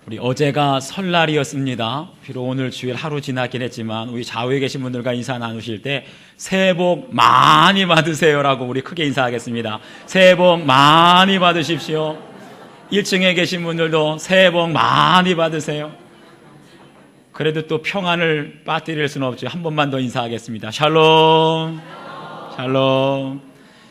우리 어제가 설날이었습니다. 비록 오늘 주일 하루 지났긴 했지만 우리 좌우에 계신 분들과 인사 나누실 때 새해 복 많이 받으세요라고 우리 크게 인사하겠습니다. 새해 복 많이 받으십시오. 1층에 계신 분들도 새해 복 많이 받으세요. 그래도 또 평안을 빠뜨릴 수는 없죠. 한 번만 더 인사하겠습니다. 샬롬. 샬롬.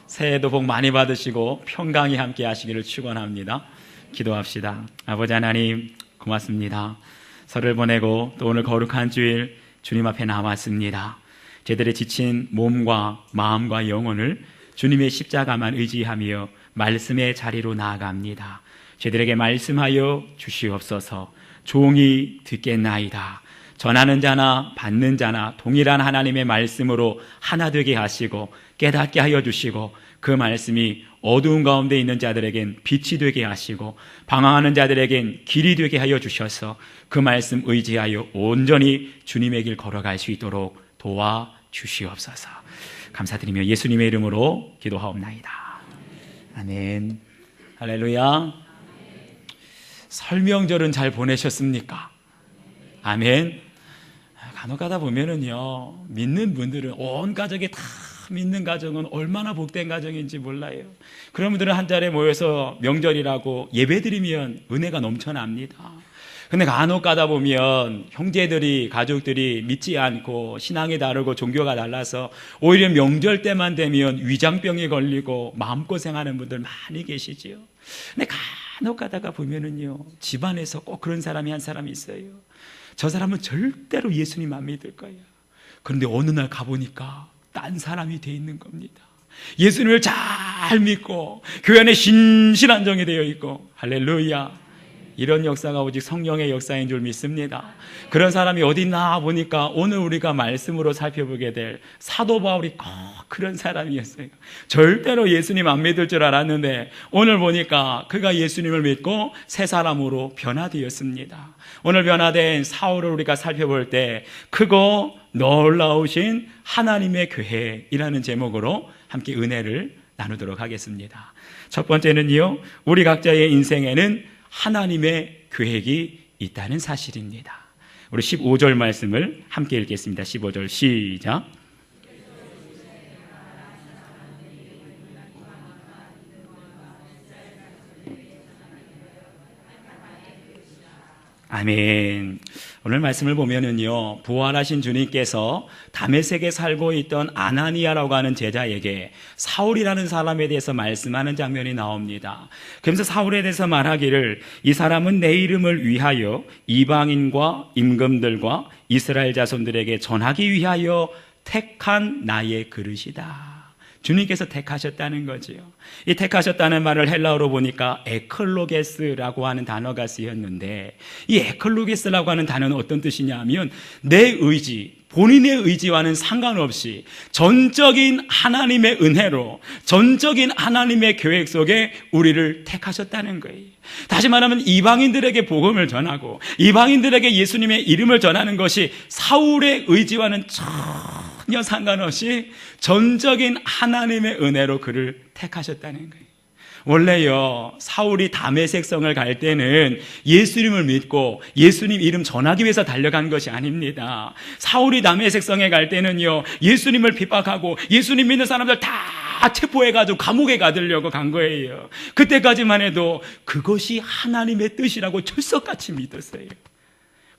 새해도 복 많이 받으시고 평강이 함께 하시기를 축원합니다. 기도합시다. 아버지 하나님 고맙습니다. 설을 보내고 또 오늘 거룩한 주일 주님 앞에 나왔습니다. 저희들의 지친 몸과 마음과 영혼을 주님의 십자가만 의지하며 말씀의 자리로 나아갑니다. 저희들에게 말씀하여 주시옵소서. 종이 듣겠나이다. 전하는 자나 받는 자나 동일한 하나님의 말씀으로 하나 되게 하시고 깨닫게 하여 주시고 그 말씀이 어두운 가운데 있는 자들에겐 빛이 되게 하시고 방황하는 자들에겐 길이 되게 하여 주셔서 그 말씀 의지하여 온전히 주님의 길 걸어갈 수 있도록 도와주시옵소서. 감사드리며 예수님의 이름으로 기도하옵나이다. 아멘. 할렐루야. 설명절은 잘 보내셨습니까? 아멘. 간혹 가다 보면은요, 믿는 분들은 온 가족이 다 믿는 가정은 얼마나 복된 가정인지 몰라요. 그런 분들은 한 자리에 모여서 명절이라고 예배드리면 은혜가 넘쳐납니다. 근데 간혹 가다 보면 형제들이, 가족들이 믿지 않고 신앙이 다르고 종교가 달라서 오히려 명절 때만 되면 위장병에 걸리고 마음고생하는 분들 많이 계시지요. 근데 간혹 가다가 보면은요, 집안에서 꼭 그런 사람이 한 사람이 있어요. 저 사람은 절대로 예수님 안 믿을 거예요. 그런데 어느 날 가보니까 딴 사람이 돼 있는 겁니다. 예수님을 잘 믿고 교회 안에 신실한정이 되어 있고, 할렐루야. 이런 역사가 오직 성령의 역사인 줄 믿습니다. 그런 사람이 어디 있나 보니까 오늘 우리가 말씀으로 살펴보게 될 사도 바울이 꼭 그런 사람이었어요. 절대로 예수님 안 믿을 줄 알았는데 오늘 보니까 그가 예수님을 믿고 새 사람으로 변화되었습니다. 오늘 변화된 사울을 우리가 살펴볼 때 크고 놀라우신 하나님의 교회이라는 제목으로 함께 은혜를 나누도록 하겠습니다. 첫 번째는요, 우리 각자의 인생에는 하나님의 계획이 있다는 사실입니다. 우리 15절 말씀을 함께 읽겠습니다. 15절 시작. 아멘. 오늘 말씀을 보면은요, 부활하신 주님께서 다메섹에 살고 있던 아나니아라고 하는 제자에게 사울이라는 사람에 대해서 말씀하는 장면이 나옵니다. 그러면서 사울에 대해서 말하기를 이 사람은 내 이름을 위하여 이방인과 임금들과 이스라엘 자손들에게 전하기 위하여 택한 나의 그릇이다. 주님께서 택하셨다는 거지요. 이 택하셨다는 말을 헬라어로 보니까 에클로게스라고 하는 단어가 쓰였는데, 이 에클로게스라고 하는 단어는 어떤 뜻이냐 하면 내 의지, 본인의 의지와는 상관없이 전적인 하나님의 은혜로 전적인 하나님의 계획 속에 우리를 택하셨다는 거예요. 다시 말하면 이방인들에게 복음을 전하고 이방인들에게 예수님의 이름을 전하는 것이 사울의 의지와는 전혀 상관없이 전적인 하나님의 은혜로 그를 택하셨다는 거예요. 원래요, 사울이 다메섹 성을 갈 때는 예수님을 믿고 예수님 이름 전하기 위해서 달려간 것이 아닙니다. 사울이 다메섹 성에 갈 때는요, 예수님을 핍박하고 예수님 믿는 사람들 다 체포해가지고 감옥에 가두려고 간 거예요. 그때까지만 해도 그것이 하나님의 뜻이라고 철석같이 믿었어요.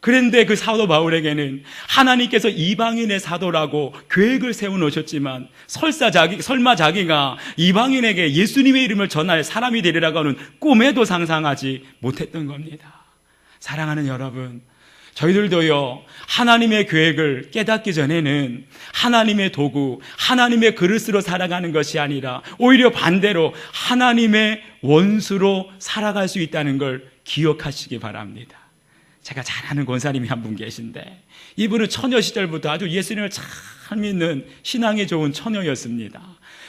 그런데 그 사도 바울에게는 하나님께서 이방인의 사도라고 계획을 세워놓으셨지만 설마 자기가 이방인에게 예수님의 이름을 전할 사람이 되리라고 하는 꿈에도 상상하지 못했던 겁니다. 사랑하는 여러분, 저희들도요, 하나님의 계획을 깨닫기 전에는 하나님의 도구, 하나님의 그릇으로 살아가는 것이 아니라 오히려 반대로 하나님의 원수로 살아갈 수 있다는 걸 기억하시기 바랍니다. 제가 잘 아는 권사님이 한 분 계신데, 이분은 처녀 시절부터 아주 예수님을 잘 믿는 신앙이 좋은 처녀였습니다.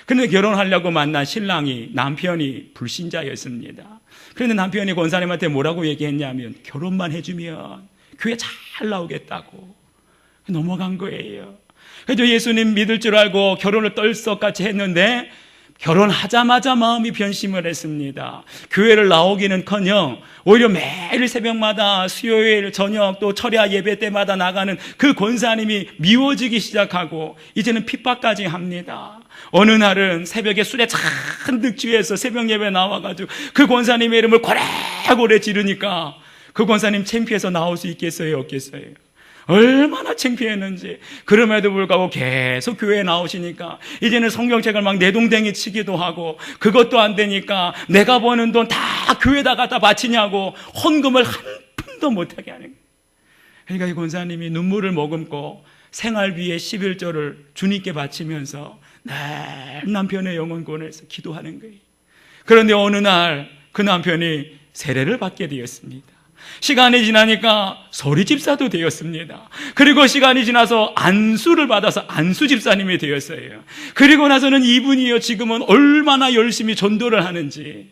그런데 결혼하려고 만난 신랑이, 남편이 불신자였습니다. 그런데 남편이 권사님한테 뭐라고 얘기했냐면 결혼만 해주면 교회 잘 나오겠다고 넘어간 거예요. 그래서 예수님 믿을 줄 알고 결혼을 떨썩같이 했는데 결혼하자마자 마음이 변심을 했습니다. 교회를 나오기는커녕 오히려 매일 새벽마다 수요일 저녁 또 철야 예배 때마다 나가는 그 권사님이 미워지기 시작하고 이제는 핍박까지 합니다. 어느 날은 새벽에 술에 잔뜩 취해서 새벽 예배 나와가지고 그 권사님의 이름을 고래고래 지르니까 그 권사님 창피해서 나올 수 있겠어요, 없겠어요? 얼마나 창피했는지. 그럼에도 불구하고 계속 교회에 나오시니까 이제는 성경책을 막 내동댕이 치기도 하고, 그것도 안 되니까 내가 버는 돈 다 교회에다 갖다 바치냐고 헌금을 한 푼도 못하게 하는 거예요. 그러니까 이 권사님이 눈물을 머금고 생활비의 11조를 주님께 바치면서 늘 남편의 영혼권에서 기도하는 거예요. 그런데 어느 날 그 남편이 세례를 받게 되었습니다. 시간이 지나니까 소리집사도 되었습니다. 그리고 시간이 지나서 안수를 받아서 안수집사님이 되었어요. 그리고 나서는 이분이요, 지금은 얼마나 열심히 전도를 하는지.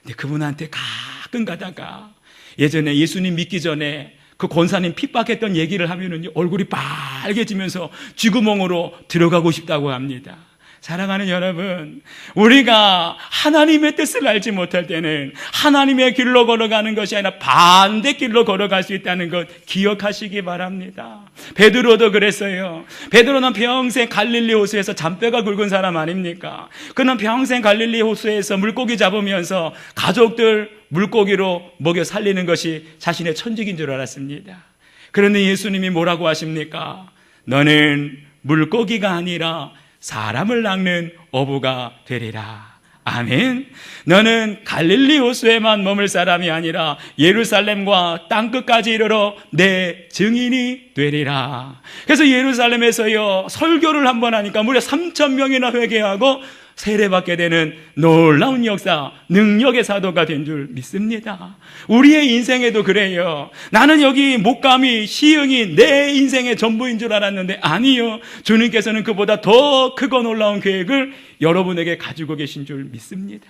근데 그분한테 가끔 가다가 예전에 예수님 믿기 전에 그 권사님 핍박했던 얘기를 하면은 얼굴이 빨개지면서 쥐구멍으로 들어가고 싶다고 합니다. 사랑하는 여러분, 우리가 하나님의 뜻을 알지 못할 때는 하나님의 길로 걸어가는 것이 아니라 반대 길로 걸어갈 수 있다는 것 기억하시기 바랍니다. 베드로도 그랬어요. 베드로는 평생 갈릴리 호수에서 잔뼈가 굵은 사람 아닙니까? 그는 평생 갈릴리 호수에서 물고기 잡으면서 가족들 물고기로 먹여 살리는 것이 자신의 천직인 줄 알았습니다. 그런데 예수님이 뭐라고 하십니까? 너는 물고기가 아니라 사람을 낚는 어부가 되리라. 아멘. 너는 갈릴리 호수에만 머물 사람이 아니라 예루살렘과 땅끝까지 이르러 내 증인이 되리라. 그래서 예루살렘에서요, 설교를 한번 하니까 무려 3,000명이나 회개하고 세례받게 되는 놀라운 역사, 능력의 사도가 된 줄 믿습니다. 우리의 인생에도 그래요. 나는 여기 목감이, 시흥이 내 인생의 전부인 줄 알았는데 아니요, 주님께서는 그보다 더 크고 놀라운 계획을 여러분에게 가지고 계신 줄 믿습니다.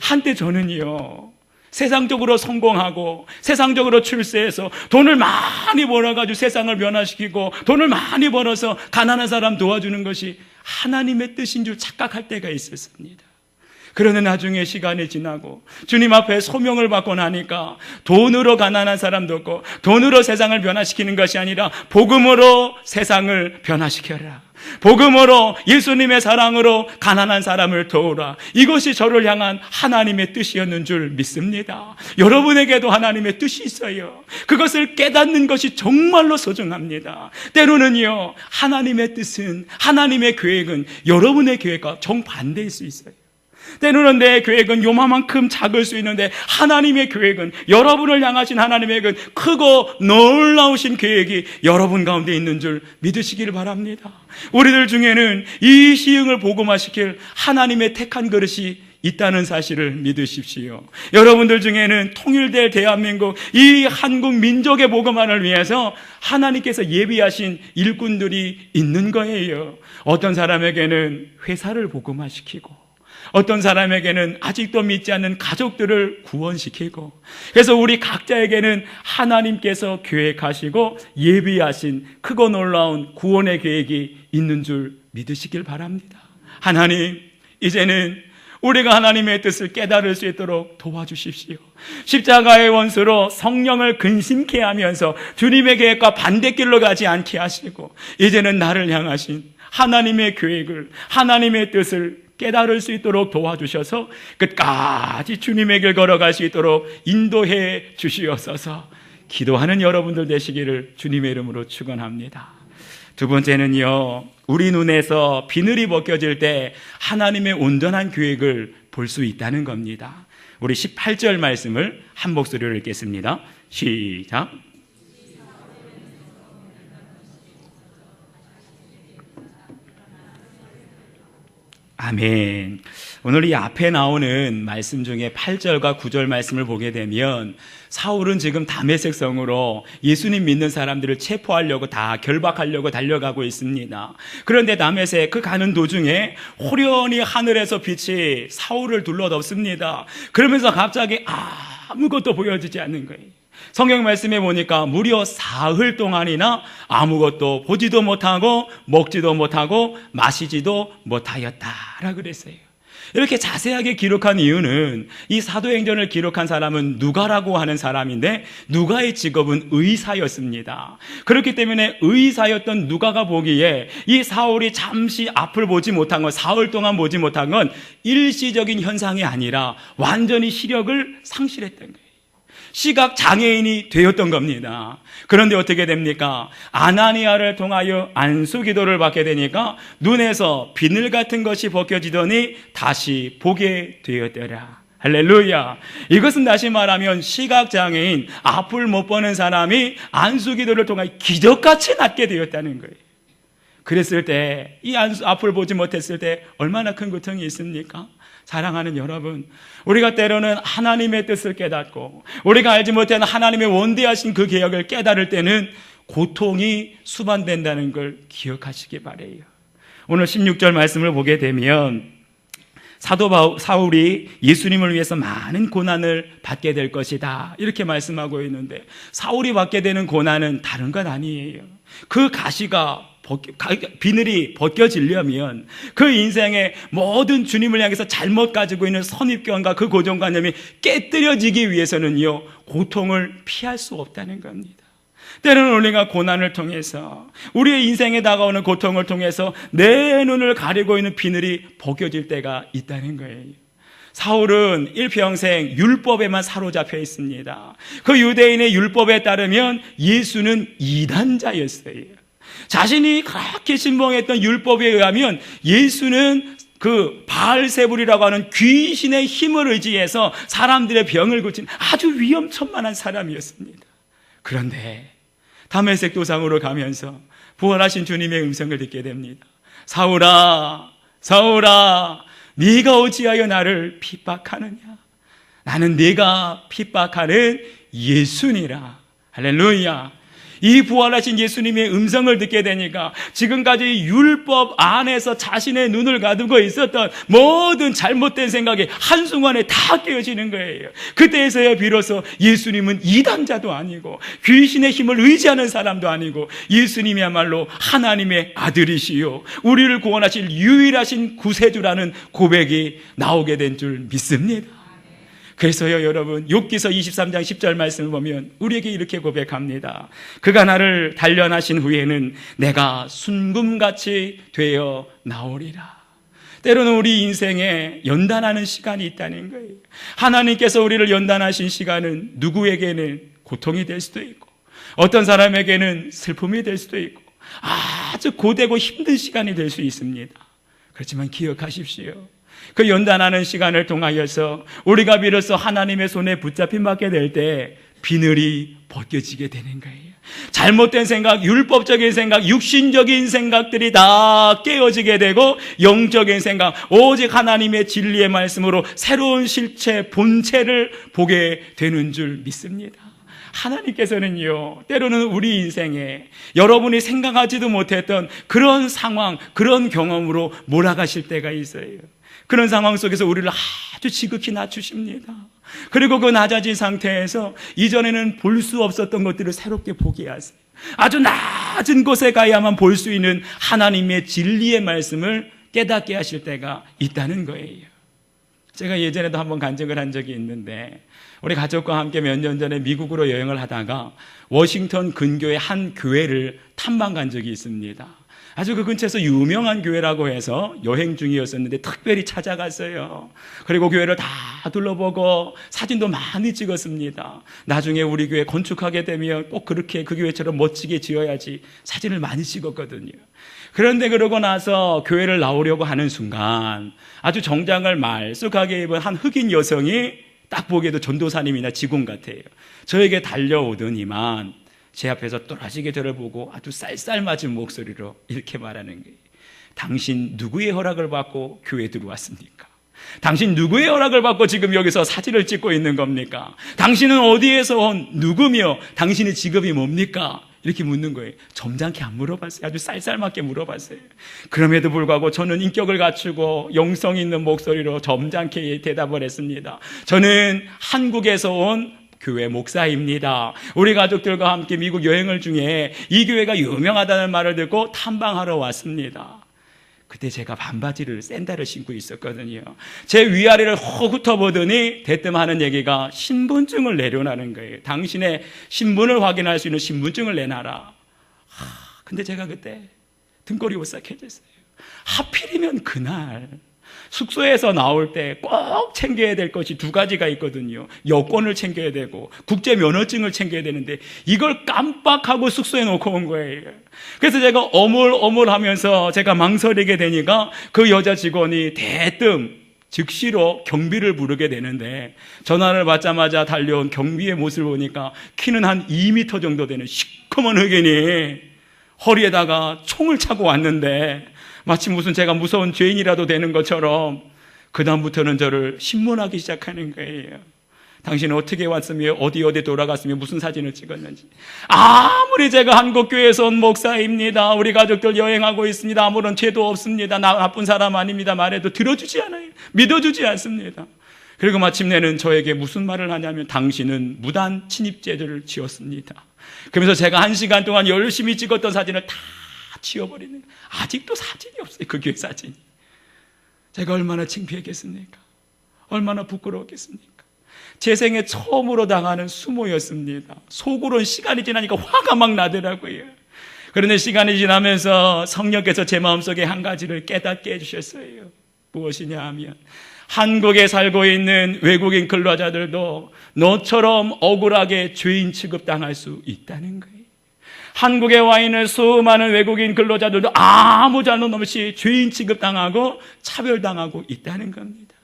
한때 저는요, 세상적으로 성공하고 세상적으로 출세해서 돈을 많이 벌어가지고 세상을 변화시키고 돈을 많이 벌어서 가난한 사람 도와주는 것이 하나님의 뜻인 줄 착각할 때가 있었습니다. 그러나 나중에 시간이 지나고 주님 앞에 소명을 받고 나니까 돈으로 가난한 사람도 없고 돈으로 세상을 변화시키는 것이 아니라 복음으로 세상을 변화시켜라, 복음으로 예수님의 사랑으로 가난한 사람을 도우라, 이것이 저를 향한 하나님의 뜻이었는 줄 믿습니다. 여러분에게도 하나님의 뜻이 있어요. 그것을 깨닫는 것이 정말로 소중합니다. 때로는요, 하나님의 뜻은, 하나님의 계획은 여러분의 계획과 정반대일 수 있어요. 때로는 내 계획은 요만큼 작을 수 있는데 하나님의 계획은, 여러분을 향하신 하나님의 계획은 크고 놀라우신 계획이 여러분 가운데 있는 줄 믿으시길 바랍니다. 우리들 중에는 이 시흥을 복음화시킬 하나님의 택한 그릇이 있다는 사실을 믿으십시오. 여러분들 중에는 통일될 대한민국, 이 한국 민족의 복음화를 위해서 하나님께서 예비하신 일꾼들이 있는 거예요. 어떤 사람에게는 회사를 복음화시키고, 어떤 사람에게는 아직도 믿지 않는 가족들을 구원시키고, 그래서 우리 각자에게는 하나님께서 계획하시고 예비하신 크고 놀라운 구원의 계획이 있는 줄 믿으시길 바랍니다. 하나님, 이제는 우리가 하나님의 뜻을 깨달을 수 있도록 도와주십시오. 십자가의 원수로 성령을 근심케 하면서 주님의 계획과 반대길로 가지 않게 하시고, 이제는 나를 향하신 하나님의 계획을, 하나님의 뜻을 깨달을 수 있도록 도와주셔서 끝까지 주님의 길 걸어갈 수 있도록 인도해 주시옵소서. 기도하는 여러분들 되시기를 주님의 이름으로 축원합니다. 두 번째는요, 우리 눈에서 비늘이 벗겨질 때 하나님의 온전한 계획을 볼 수 있다는 겁니다. 우리 18절 말씀을 한 목소리로 읽겠습니다. 시작. 아멘. 오늘 이 앞에 나오는 말씀 중에 8절과 9절 말씀을 보게 되면 사울은 지금 다메섹 성으로 예수님 믿는 사람들을 체포하려고, 다 결박하려고 달려가고 있습니다. 그런데 다메섹 그 가는 도중에 호련히 하늘에서 빛이 사울을 둘러덮습니다. 그러면서 갑자기 아무것도 보여지지 않는 거예요. 성경 말씀에 보니까 무려 사흘 동안이나 아무것도 보지도 못하고 먹지도 못하고 마시지도 못하였다라 그랬어요. 이렇게 자세하게 기록한 이유는 이 사도행전을 기록한 사람은 누가라고 하는 사람인데 누가의 직업은 의사였습니다. 그렇기 때문에 의사였던 누가가 보기에 이 사울이 잠시 앞을 보지 못한 건, 사흘 동안 보지 못한 건 일시적인 현상이 아니라 완전히 시력을 상실했던 거예요. 시각 장애인이 되었던 겁니다. 그런데 어떻게 됩니까? 아나니아를 통하여 안수 기도를 받게 되니까 눈에서 비늘 같은 것이 벗겨지더니 다시 보게 되었더라. 할렐루야. 이것은 다시 말하면 시각 장애인, 앞을 못 보는 사람이 안수 기도를 통하여 기적같이 낫게 되었다는 거예요. 그랬을 때, 이 앞을 보지 못했을 때 얼마나 큰 고통이 있습니까? 사랑하는 여러분, 우리가 때로는 하나님의 뜻을 깨닫고 우리가 알지 못하는 하나님의 원대하신 그 계획을 깨달을 때는 고통이 수반된다는 걸 기억하시기 바라요. 오늘 16절 말씀을 보게 되면 사도 사울이 예수님을 위해서 많은 고난을 받게 될 것이다, 이렇게 말씀하고 있는데, 사울이 받게 되는 고난은 다른 것 아니에요. 그 가시가 비늘이 벗겨지려면 그 인생의 모든 주님을 향해서 잘못 가지고 있는 선입견과 그 고정관념이 깨뜨려지기 위해서는요, 고통을 피할 수 없다는 겁니다. 때로는 우리가 고난을 통해서, 우리의 인생에 다가오는 고통을 통해서 내 눈을 가리고 있는 비늘이 벗겨질 때가 있다는 거예요. 사울은 일평생 율법에만 사로잡혀 있습니다. 그 유대인의 율법에 따르면 예수는 이단자였어요. 자신이 그렇게 신봉했던 율법에 의하면 예수는 그 바알세불이라고 하는 귀신의 힘을 의지해서 사람들의 병을 고친 아주 위험천만한 사람이었습니다. 그런데 다메섹 도상으로 가면서 부활하신 주님의 음성을 듣게 됩니다. 사울아, 사울아, 네가 어찌하여 나를 핍박하느냐? 나는 네가 핍박하는 예수니라. 할렐루야. 이 부활하신 예수님의 음성을 듣게 되니까 지금까지 율법 안에서 자신의 눈을 가두고 있었던 모든 잘못된 생각이 한순간에 다 깨어지는 거예요. 그때에서야 비로소 예수님은 이단자도 아니고 귀신의 힘을 의지하는 사람도 아니고 예수님이야말로 하나님의 아들이시요 우리를 구원하실 유일하신 구세주라는 고백이 나오게 된 줄 믿습니다. 그래서요, 여러분, 욥기서 23장 10절 말씀을 보면 우리에게 이렇게 고백합니다. 그가 나를 단련하신 후에는 내가 순금같이 되어 나오리라. 때로는 우리 인생에 연단하는 시간이 있다는 거예요. 하나님께서 우리를 연단하신 시간은 누구에게는 고통이 될 수도 있고, 어떤 사람에게는 슬픔이 될 수도 있고, 아주 고되고 힘든 시간이 될 수 있습니다. 그렇지만 기억하십시오. 그 연단하는 시간을 통하여서 우리가 비로소 하나님의 손에 붙잡힌 받게 될 때 비늘이 벗겨지게 되는 거예요. 잘못된 생각, 율법적인 생각, 육신적인 생각들이 다 깨어지게 되고 영적인 생각, 오직 하나님의 진리의 말씀으로 새로운 실체, 본체를 보게 되는 줄 믿습니다. 하나님께서는요, 때로는 우리 인생에 여러분이 생각하지도 못했던 그런 상황, 그런 경험으로 몰아가실 때가 있어요. 그런 상황 속에서 우리를 아주 지극히 낮추십니다. 그리고 그 낮아진 상태에서 이전에는 볼 수 없었던 것들을 새롭게 보게 하세요. 아주 낮은 곳에 가야만 볼 수 있는 하나님의 진리의 말씀을 깨닫게 하실 때가 있다는 거예요. 제가 예전에도 한번 간증을 한 적이 있는데, 우리 가족과 함께 몇 년 전에 미국으로 여행을 하다가 워싱턴 근교의 한 교회를 탐방 간 적이 있습니다. 아주 그 근처에서 유명한 교회라고 해서 여행 중이었었는데 특별히 찾아갔어요. 그리고 교회를 다 둘러보고 사진도 많이 찍었습니다. 나중에 우리 교회 건축하게 되면 꼭 그렇게 그 교회처럼 멋지게 지어야지 사진을 많이 찍었거든요. 그런데 그러고 나서 교회를 나오려고 하는 순간 아주 정장을 말쑥하게 입은 한 흑인 여성이 딱 보기에도 전도사님이나 직원 같아요. 저에게 달려오더니만 제 앞에서 또라지게 저를 보고 아주 쌀쌀맞은 목소리로 이렇게 말하는 거예요. 당신 누구의 허락을 받고 교회에 들어왔습니까? 당신 누구의 허락을 받고 지금 여기서 사진을 찍고 있는 겁니까? 당신은 어디에서 온 누구며 당신의 직업이 뭡니까? 이렇게 묻는 거예요. 점잖게 안 물어봤어요. 아주 쌀쌀맞게 물어봤어요. 그럼에도 불구하고 저는 인격을 갖추고 영성 있는 목소리로 점잖게 대답을 했습니다. 저는 한국에서 온 교회 목사입니다. 우리 가족들과 함께 미국 여행을 중에 이 교회가 유명하다는 말을 듣고 탐방하러 왔습니다. 그때 제가 반바지를 샌들을 신고 있었거든요. 제 위아래를 허 훑어보더니 대뜸 하는 얘기가 신분증을 내려놔는 거예요. 당신의 신분을 확인할 수 있는 신분증을 내놔라. 근데 제가 그때 등골이 오싹해졌어요. 하필이면 그날 숙소에서 나올 때 꼭 챙겨야 될 것이 두 가지가 있거든요. 여권을 챙겨야 되고 국제 면허증을 챙겨야 되는데 이걸 깜빡하고 숙소에 놓고 온 거예요. 그래서 제가 어물어물하면서 제가 망설이게 되니까 그 여자 직원이 대뜸 즉시로 경비를 부르게 되는데, 전화를 받자마자 달려온 경비의 모습을 보니까 키는 한 2m 정도 되는 시커먼 흑인이 허리에다가 총을 차고 왔는데, 마치 무슨 제가 무서운 죄인이라도 되는 것처럼 그다음부터는 저를 신문하기 시작하는 거예요. 당신은 어떻게 왔으며 어디 돌아갔으며 무슨 사진을 찍었는지. 아무리 제가 한국교회에서 온 목사입니다, 우리 가족들 여행하고 있습니다, 아무런 죄도 없습니다, 나 나쁜 사람 아닙니다 말해도 들어주지 않아요. 믿어주지 않습니다. 그리고 마침내는 저에게 무슨 말을 하냐면, 당신은 무단 침입죄를 지었습니다. 그러면서 제가 1시간 동안 열심히 찍었던 사진을 다 지워버리는 거예요. 아직도 사진이 없어요. 그 교회 사진이. 제가 얼마나 창피했겠습니까? 얼마나 부끄러웠겠습니까? 제 생에 처음으로 당하는 수모였습니다. 속으로는 시간이 지나니까 화가 막 나더라고요. 그런데 시간이 지나면서 성령께서 제 마음속에 한 가지를 깨닫게 해주셨어요. 무엇이냐 하면, 한국에 살고 있는 외국인 근로자들도 너처럼 억울하게 죄인 취급당할 수 있다는 거예요. 한국에 와 있는 수많은 외국인 근로자들도 아무 잘못 없이 죄인 취급당하고 차별당하고 있다는 겁니다.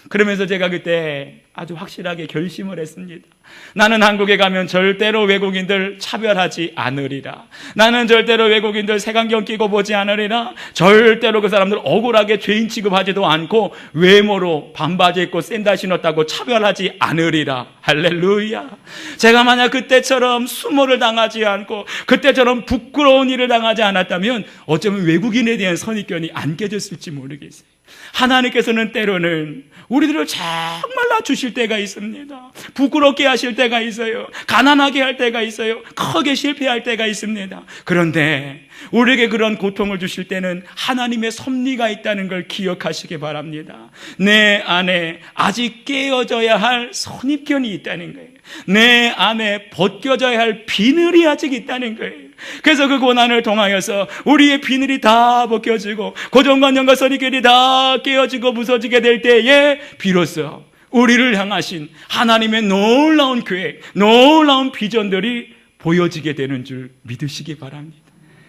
그러면서 제가 그때 아주 확실하게 결심을 했습니다. 나는 한국에 가면 절대로 외국인들 차별하지 않으리라. 나는 절대로 외국인들 색안경 끼고 보지 않으리라. 절대로 그 사람들 억울하게 죄인 취급하지도 않고 외모로 반바지 입고 샌들 신었다고 차별하지 않으리라. 할렐루야. 제가 만약 그때처럼 수모를 당하지 않고 그때처럼 부끄러운 일을 당하지 않았다면 어쩌면 외국인에 대한 선입견이 안 깨졌을지 모르겠어요. 하나님께서는 때로는 우리들을 정말 낮추실 때가 있습니다. 부끄럽게 하실 때가 있어요. 가난하게 할 때가 있어요. 크게 실패할 때가 있습니다. 그런데 우리에게 그런 고통을 주실 때는 하나님의 섭리가 있다는 걸 기억하시기 바랍니다. 내 안에 아직 깨어져야 할 선입견이 있다는 거예요. 내 안에 벗겨져야 할 비늘이 아직 있다는 거예요. 그래서 그 고난을 통하여서 우리의 비늘이 다 벗겨지고 고정관념과 선입견이 다 깨어지고 부서지게 될 때에 비로소 우리를 향하신 하나님의 놀라운 계획, 놀라운 비전들이 보여지게 되는 줄 믿으시기 바랍니다.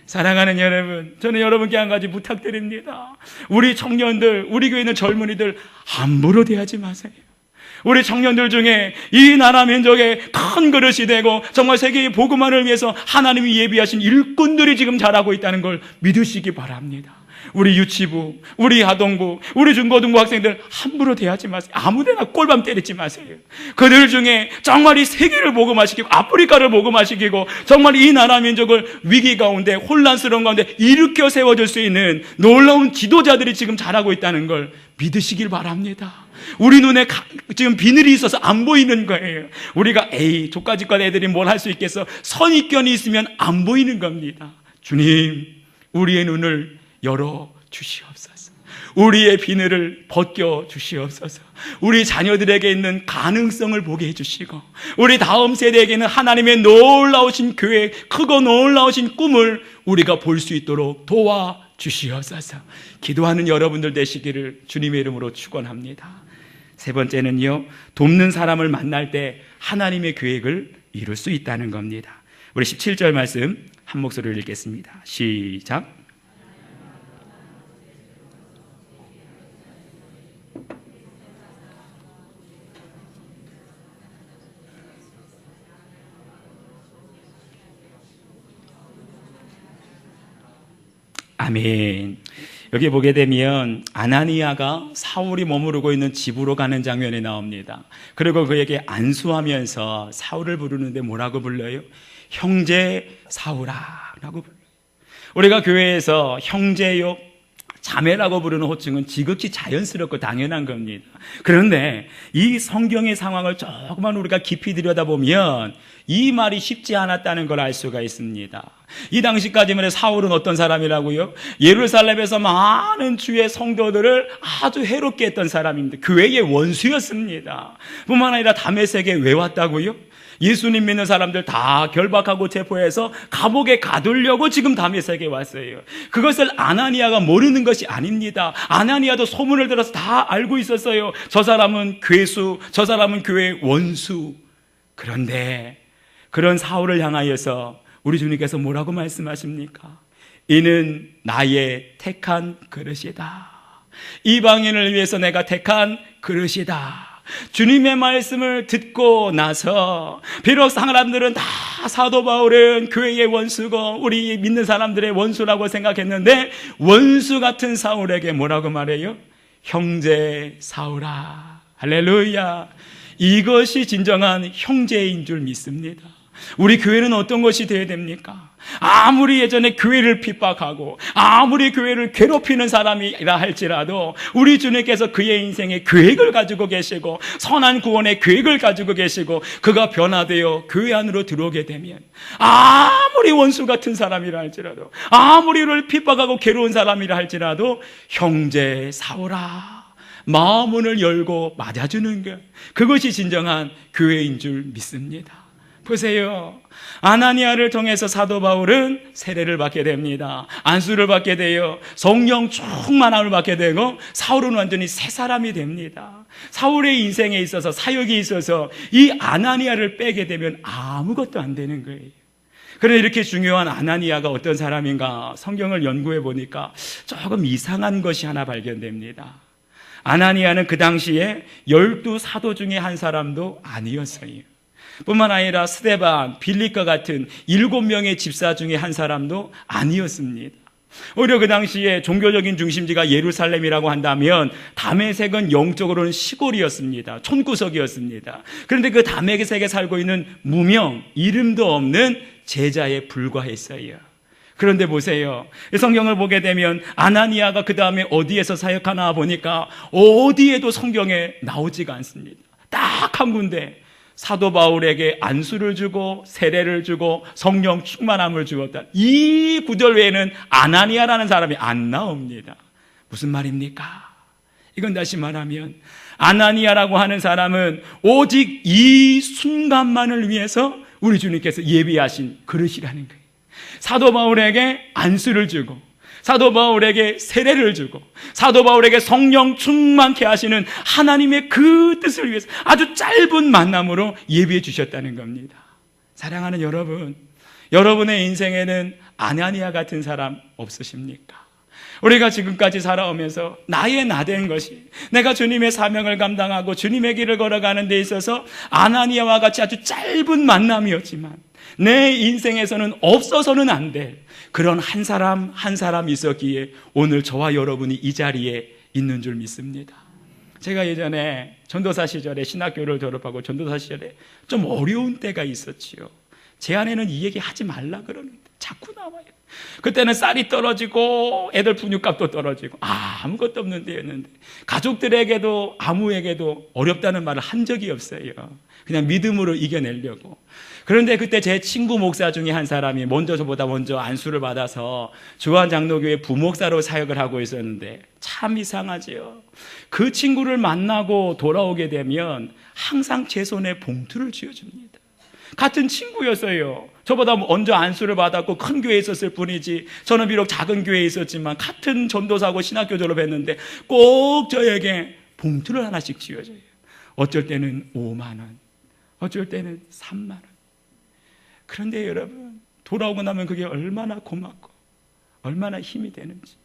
사랑하는 여러분, 저는 여러분께 한 가지 부탁드립니다. 우리 청년들, 우리 교회 있는 젊은이들 함부로 대하지 마세요. 우리 청년들 중에 이 나라 민족의 큰 그릇이 되고 정말 세계의 복음화를 위해서 하나님이 예비하신 일꾼들이 지금 자라고 있다는 걸 믿으시기 바랍니다. 우리 유치부, 우리 아동부, 우리 중고등부 학생들 함부로 대하지 마세요. 아무데나 꼴밤 때리지 마세요. 그들 중에 정말 이 세계를 복음화시키고 아프리카를 복음화시키고 정말 이 나라 민족을 위기 가운데 혼란스러운 가운데 일으켜 세워줄 수 있는 놀라운 지도자들이 지금 자라고 있다는 걸 믿으시길 바랍니다. 우리 눈에 지금 비늘이 있어서 안 보이는 거예요. 우리가 조까짓과 애들이 뭘 할 수 있겠어? 선입견이 있으면 안 보이는 겁니다. 주님, 우리의 눈을 열어 주시옵소서. 우리의 비늘을 벗겨 주시옵소서. 우리 자녀들에게 있는 가능성을 보게 해주시고 우리 다음 세대에게는 하나님의 놀라우신 계획, 크고 놀라우신 꿈을 우리가 볼 수 있도록 도와주시옵소서. 기도하는 여러분들 되시기를 주님의 이름으로 축원합니다. 세 번째는요, 돕는 사람을 만날 때 하나님의 계획을 이룰 수 있다는 겁니다. 우리 17절 말씀 한 목소리로 읽겠습니다. 시작. 아멘. 여기 보게 되면 아나니아가 사울이 머무르고 있는 집으로 가는 장면이 나옵니다. 그리고 그에게 안수하면서 사울을 부르는데 뭐라고 불러요? 형제 사울아 라고 불러요. 우리가 교회에서 형제요, 자매라고 부르는 호칭은 지극히 자연스럽고 당연한 겁니다. 그런데 이 성경의 상황을 조금만 우리가 깊이 들여다보면 이 말이 쉽지 않았다는 걸 알 수가 있습니다. 이 당시까지만 해도 사울은 어떤 사람이라고요? 예루살렘에서 많은 주의 성도들을 아주 해롭게 했던 사람입니다. 교회의 원수였습니다. 뿐만 아니라 다메섹에 왜 왔다고요? 예수님 믿는 사람들 다 결박하고 체포해서 감옥에 가두려고 지금 다메섹에 왔어요. 그것을 아나니아가 모르는 것이 아닙니다. 아나니아도 소문을 들어서 다 알고 있었어요. 저 사람은 괴수, 저 사람은 교회의 원수. 그런데 그런 사울을 향하여서 우리 주님께서 뭐라고 말씀하십니까? 이는 나의 택한 그릇이다. 이방인을 위해서 내가 택한 그릇이다. 주님의 말씀을 듣고 나서 비록 사람들은 다 사도 바울은 교회의 원수고 우리 믿는 사람들의 원수라고 생각했는데 원수 같은 사울에게 뭐라고 말해요? 형제 사울아. 할렐루야. 이것이 진정한 형제인 줄 믿습니다. 우리 교회는 어떤 것이 되어야 됩니까? 아무리 예전에 교회를 핍박하고 아무리 교회를 괴롭히는 사람이라 할지라도 우리 주님께서 그의 인생에 계획을 가지고 계시고 선한 구원의 계획을 가지고 계시고 그가 변화되어 교회 안으로 들어오게 되면 아무리 원수 같은 사람이라 할지라도 아무리 우리를 핍박하고 괴로운 사람이라 할지라도 형제 사오라 마음문을 열고 맞아주는 것, 그것이 진정한 교회인 줄 믿습니다. 보세요. 아나니아를 통해서 사도 바울은 세례를 받게 됩니다. 안수를 받게 되어 성령 충만함을 받게 되고 사울은 완전히 새 사람이 됩니다. 사울의 인생에 있어서 사역이 있어서 이 아나니아를 빼게 되면 아무것도 안 되는 거예요. 그런데 이렇게 중요한 아나니아가 어떤 사람인가 성경을 연구해 보니까 조금 이상한 것이 하나 발견됩니다. 아나니아는 그 당시에 12 사도 중에 한 사람도 아니었어요. 뿐만 아니라 스데반, 빌립과 같은 7명의 집사 중에 한 사람도 아니었습니다. 오히려 그 당시에 종교적인 중심지가 예루살렘이라고 한다면 다메섹은 영적으로는 시골이었습니다. 촌구석이었습니다. 그런데 그 다메섹에 살고 있는 무명, 이름도 없는 제자에 불과했어요. 그런데 보세요. 성경을 보게 되면 아나니아가 그 다음에 어디에서 사역하나 보니까 어디에도 성경에 나오지가 않습니다. 딱 한 군데 사도 바울에게 안수를 주고 세례를 주고 성령 충만함을 주었다. 이 구절 외에는 아나니아라는 사람이 안 나옵니다. 무슨 말입니까? 이건 다시 말하면 아나니아라고 하는 사람은 오직 이 순간만을 위해서 우리 주님께서 예비하신 그릇이라는 거예요. 사도 바울에게 안수를 주고 사도 바울에게 세례를 주고 사도 바울에게 성령 충만케 하시는 하나님의 그 뜻을 위해서 아주 짧은 만남으로 예비해 주셨다는 겁니다. 사랑하는 여러분, 여러분의 인생에는 아나니아 같은 사람 없으십니까? 우리가 지금까지 살아오면서 나의 나된 것이 내가 주님의 사명을 감당하고 주님의 길을 걸어가는 데 있어서 아나니아와 같이 아주 짧은 만남이었지만 내 인생에서는 없어서는 안 될 그런 한 사람 한 사람 있었기에 오늘 저와 여러분이 이 자리에 있는 줄 믿습니다. 제가 예전에 전도사 시절에 신학교를 졸업하고 전도사 시절에 좀 어려운 때가 있었지요. 제 아내는 이 얘기 하지 말라 그러는데 자꾸 나와요. 그때는 쌀이 떨어지고 애들 분유값도 떨어지고 아무것도 없는 데였는데 가족들에게도 아무에게도 어렵다는 말을 한 적이 없어요. 그냥 믿음으로 이겨내려고. 그런데 그때 제 친구 목사 중에 한 사람이 저보다 먼저 안수를 받아서 주한장로교회 부목사로 사역을 하고 있었는데 참 이상하지요. 그 친구를 만나고 돌아오게 되면 항상 제 손에 봉투를 쥐어줍니다. 같은 친구였어요. 저보다 먼저 안수를 받았고 큰 교회에 있었을 뿐이지 저는 비록 작은 교회에 있었지만 같은 전도사고 신학교 졸업했는데 꼭 저에게 봉투를 하나씩 쥐어줘요. 어쩔 때는 5만 원, 어쩔 때는 3만 원. 그런데 여러분, 돌아오고 나면 그게 얼마나 고맙고 얼마나 힘이 되는지.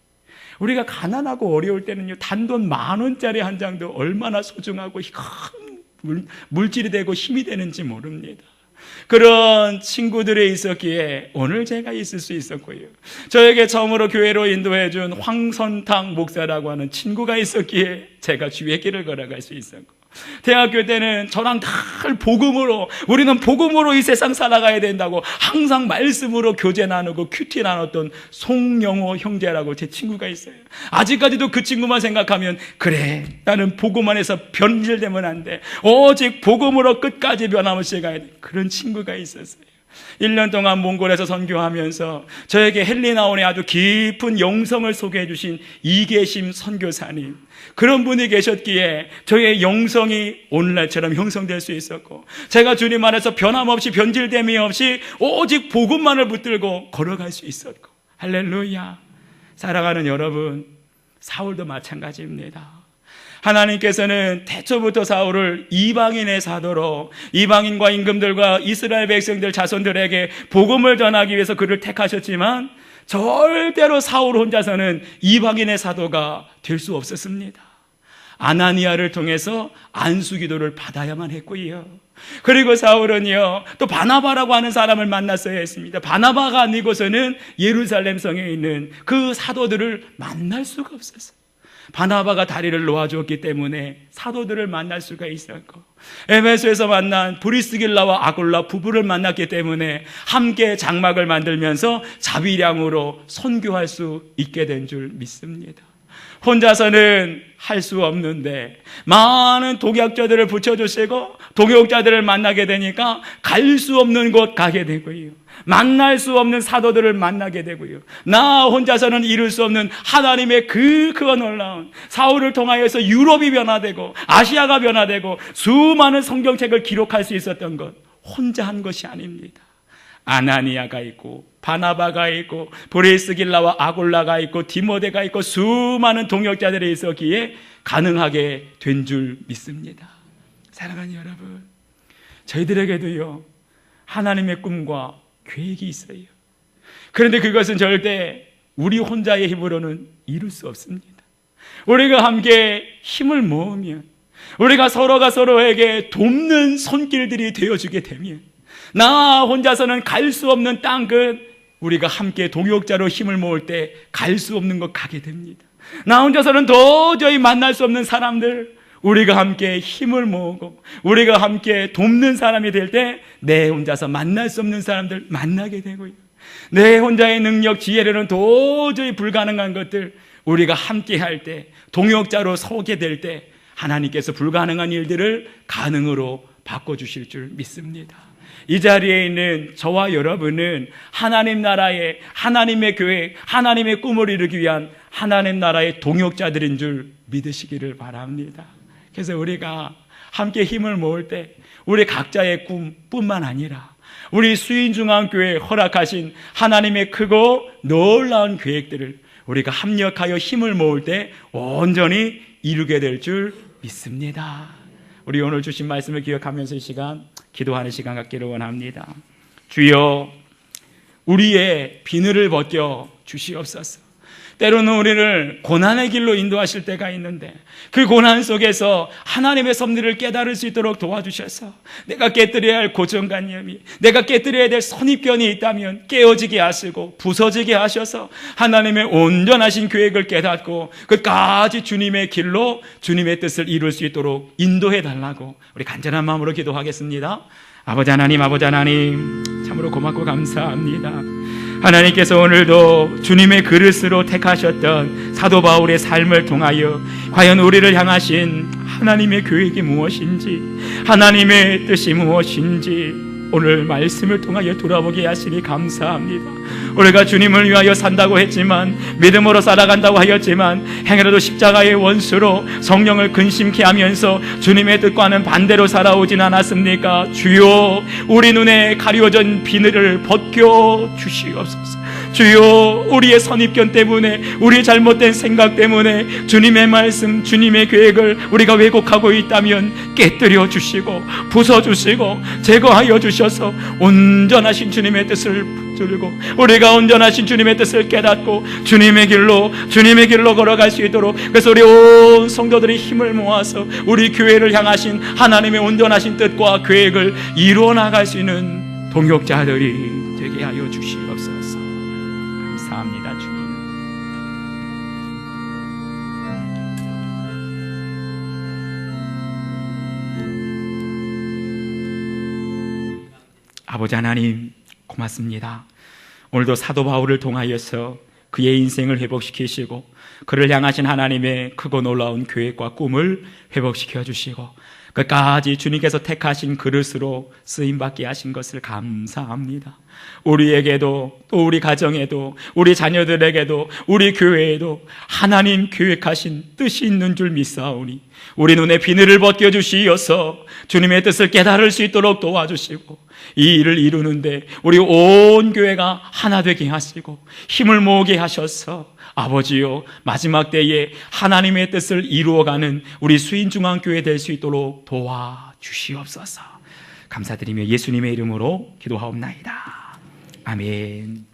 우리가 가난하고 어려울 때는요, 단돈 10,000원짜리 한 장도 얼마나 소중하고 큰 물질이 되고 힘이 되는지 모릅니다. 그런 친구들이 있었기에 오늘 제가 있을 수 있었고요. 저에게 처음으로 교회로 인도해준 황선탕 목사라고 하는 친구가 있었기에 제가 주의 길을 걸어갈 수 있었고, 대학교 때는 저랑 늘 복음으로, 우리는 복음으로 이 세상 살아가야 된다고 항상 말씀으로 교제 나누고 큐티 나눴던 송영호 형제라고 제 친구가 있어요. 아직까지도 그 친구만 생각하면 그래, 나는 복음 안에서 변질되면 안 돼, 오직 복음으로 끝까지 변함없이 가야 돼. 그런 친구가 있었어요. 1년 동안 몽골에서 선교하면서 저에게 헬리나온의 아주 깊은 영성을 소개해 주신 이계심 선교사님, 그런 분이 계셨기에 저의 영성이 오늘날처럼 형성될 수 있었고, 제가 주님 안에서 변함없이 변질됨이 없이 오직 복음만을 붙들고 걸어갈 수 있었고, 할렐루야. 사랑하는 여러분, 사울도 마찬가지입니다. 하나님께서는 태초부터 사울을 이방인의 사도로, 이방인과 임금들과 이스라엘 백성들 자손들에게 복음을 전하기 위해서 그를 택하셨지만 절대로 사울 혼자서는 이방인의 사도가 될 수 없었습니다. 아나니아를 통해서 안수기도를 받아야만 했고요. 그리고 사울은요, 또 바나바라고 하는 사람을 만났어야 했습니다. 바나바가 아니고서는 예루살렘 성에 있는 그 사도들을 만날 수가 없었어요. 바나바가 다리를 놓아주었기 때문에 사도들을 만날 수가 있었고, 에베소에서 만난 브리스길라와 아굴라 부부를 만났기 때문에 함께 장막을 만들면서 자비량으로 선교할 수 있게 된 줄 믿습니다. 혼자서는 할 수 없는데 많은 동역자들을 붙여주시고 동역자들을 만나게 되니까 갈 수 없는 곳 가게 되고요, 만날 수 없는 사도들을 만나게 되고요, 나 혼자서는 이룰 수 없는 하나님의 그 놀라운, 사울을 통하여서 유럽이 변화되고 아시아가 변화되고 수많은 성경책을 기록할 수 있었던 것, 혼자 한 것이 아닙니다. 아나니아가 있고 바나바가 있고 브리스길라와 아굴라가 있고 디모데가 있고 수많은 동역자들이 있었기에 가능하게 된 줄 믿습니다. 사랑하는 여러분, 저희들에게도요, 하나님의 꿈과 계획이 있어요. 그런데 그것은 절대 우리 혼자의 힘으로는 이룰 수 없습니다. 우리가 함께 힘을 모으면, 우리가 서로가 서로에게 돕는 손길들이 되어주게 되면, 나 혼자서는 갈 수 없는 땅 끝, 우리가 함께 동역자로 힘을 모을 때 갈 수 없는 곳 가게 됩니다. 나 혼자서는 도저히 만날 수 없는 사람들, 우리가 함께 힘을 모으고 우리가 함께 돕는 사람이 될 때 내 혼자서 만날 수 없는 사람들 만나게 되고요, 내 혼자의 능력, 지혜로는 도저히 불가능한 것들 우리가 함께 할 때, 동역자로 서게 될 때 하나님께서 불가능한 일들을 가능으로 바꿔주실 줄 믿습니다. 이 자리에 있는 저와 여러분은 하나님 나라의, 하나님의 교회, 하나님의 꿈을 이루기 위한 하나님 나라의 동역자들인 줄 믿으시기를 바랍니다. 그래서 우리가 함께 힘을 모을 때 우리 각자의 꿈뿐만 아니라 우리 수인중앙교회에 허락하신 하나님의 크고 놀라운 계획들을 우리가 합력하여 힘을 모을 때 온전히 이루게 될 줄 믿습니다. 우리 오늘 주신 말씀을 기억하면서 이 시간 기도하는 시간 갖기를 원합니다. 주여, 우리의 비늘을 벗겨 주시옵소서. 때로는 우리를 고난의 길로 인도하실 때가 있는데 그 고난 속에서 하나님의 섭리를 깨달을 수 있도록 도와주셔서 내가 깨뜨려야 할 고정관념이, 내가 깨뜨려야 될 선입견이 있다면 깨어지게 하시고 부서지게 하셔서 하나님의 온전하신 계획을 깨닫고 끝까지 주님의 길로 주님의 뜻을 이룰 수 있도록 인도해 달라고 우리 간절한 마음으로 기도하겠습니다. 아버지 하나님 참으로 고맙고 감사합니다. 하나님께서 오늘도 주님의 그릇으로 택하셨던 사도 바울의 삶을 통하여 과연 우리를 향하신 하나님의 계획이 무엇인지, 하나님의 뜻이 무엇인지 오늘 말씀을 통하여 돌아보게 하시니 감사합니다. 우리가 주님을 위하여 산다고 했지만, 믿음으로 살아간다고 하였지만 행여라도 십자가의 원수로 성령을 근심케 하면서 주님의 뜻과는 반대로 살아오진 않았습니까? 주여, 우리 눈에 가려진 비늘을 벗겨 주시옵소서. 주여, 우리의 선입견 때문에, 우리의 잘못된 생각 때문에 주님의 말씀, 주님의 계획을 우리가 왜곡하고 있다면 깨뜨려 주시고 부숴주시고 제거하여 주셔서 온전하신 주님의 뜻을 붙들고 우리가 온전하신 주님의 뜻을 깨닫고 주님의 길로 걸어갈 수 있도록, 그래서 우리 온 성도들이 힘을 모아서 우리 교회를 향하신 하나님의 온전하신 뜻과 계획을 이루어 나갈 수 있는 동역자들이 되게 하여 주시옵소서. 감사합니다, 주님. 아버지 하나님 고맙습니다. 오늘도 사도 바울을 통하여서 그의 인생을 회복시키시고 그를 향하신 하나님의 크고 놀라운 계획과 꿈을 회복시켜 주시고 끝까지 주님께서 택하신 그릇으로 쓰임받게 하신 것을 감사합니다. 우리에게도 또 우리 가정에도 우리 자녀들에게도 우리 교회에도 하나님 계획하신 뜻이 있는 줄 믿사오니 우리 눈에 비늘을 벗겨주시어서 주님의 뜻을 깨달을 수 있도록 도와주시고 이 일을 이루는데 우리 온 교회가 하나 되게 하시고 힘을 모으게 하셔서 아버지요 마지막 때에 하나님의 뜻을 이루어가는 우리 수인중앙교회 될 수 있도록 도와주시옵소서. 감사드리며 예수님의 이름으로 기도하옵나이다. 아멘.